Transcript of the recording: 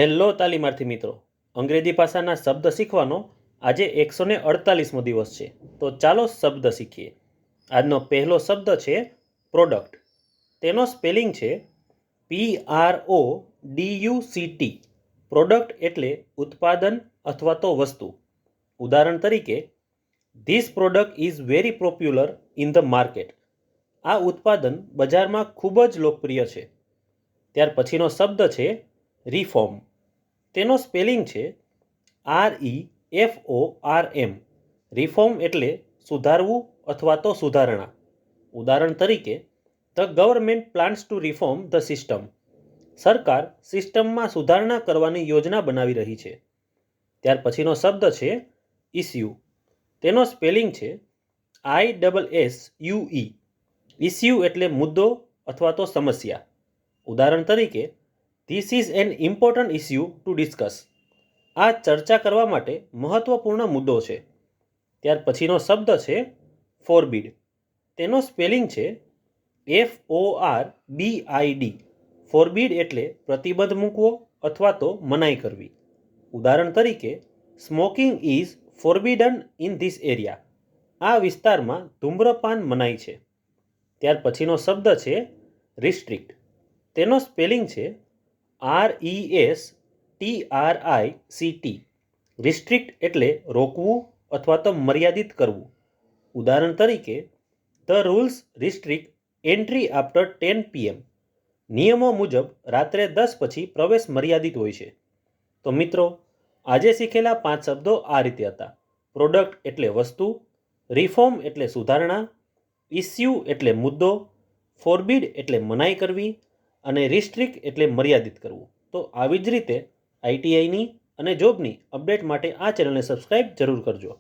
Hello તાલીમાર્થી મિત્રો, અંગ્રેજી ભાષાના શબ્દ શીખવાનો આજે 148મો દિવસ છે. તો ચાલો શબ્દ શીખીએ. આજનો પહેલો શબ્દ છે પ્રોડક્ટ. તેનો સ્પેલિંગ છે PRODUCT. પ્રોડક્ટ એટલે ઉત્પાદન અથવા તો વસ્તુ. ઉદાહરણ તરીકે, this product is very popular in the market. આ ઉત્પાદન બજારમાં ખૂબ જ લોકપ્રિય છે. ત્યાર પછીનો શબ્દ છે રિફોર્મ. તેનો સ્પેલિંગ છે REFORM. રિફોર્મ એટલે સુધારવું અથવા તો સુધારણા. ઉદાહરણ તરીકે, the government plans to reform the system. સરકાર સિસ્ટમમાં સુધારણા કરવાની યોજના બનાવી રહી છે. ત્યાર પછીનો શબ્દ છે ઇસ્યુ. તેનો સ્પેલિંગ છે ISSUE. ઇસ્યુ એટલે મુદ્દો અથવા તો સમસ્યા. ઉદાહરણ તરીકે, this is an important issue to discuss. આ ચર્ચા કરવા માટે મહત્વપૂર્ણ મુદ્દો છે. ત્યાર પછીનો શબ્દ છે ફોરબીડ. તેનો સ્પેલિંગ છે FORBID. ફોરબીડ એટલે પ્રતિબંધ મૂકવો અથવા તો મનાઈ કરવી. ઉદાહરણ તરીકે, smoking is forbidden in this area. આ વિસ્તારમાં ધૂમ્રપાન મનાઈ છે. ત્યાર પછીનો શબ્દ છે રિસ્ટ્રિક્ટ. તેનો સ્પેલિંગ છે RESTRICT. રિસ્ટ્રિક્ટ એટલે રોકવું અથવા તો મર્યાદિત કરવું. ઉદાહરણ તરીકે, the rules restrict entry after 10 PM. નિયમો મુજબ રાત્રે 10 પછી પ્રવેશ મર્યાદિત હોય છે. તો મિત્રો, આજે શીખેલા 5 શબ્દો આ રીતે હતા. પ્રોડક્ટ એટલે વસ્તુ, રિફોર્મ એટલે સુધારણા, ઇસ્યુ એટલે મુદ્દો, ફોરબીડ એટલે મનાઈ કરવી અને રિસ્ટ્રિક્ટ એટલે મર્યાદિત કરવું. તો આવી જ રીતે ITIની અને જોબની અપડેટ માટે આ ચેનલને સબસ્ક્રાઈબ જરૂર કરજો.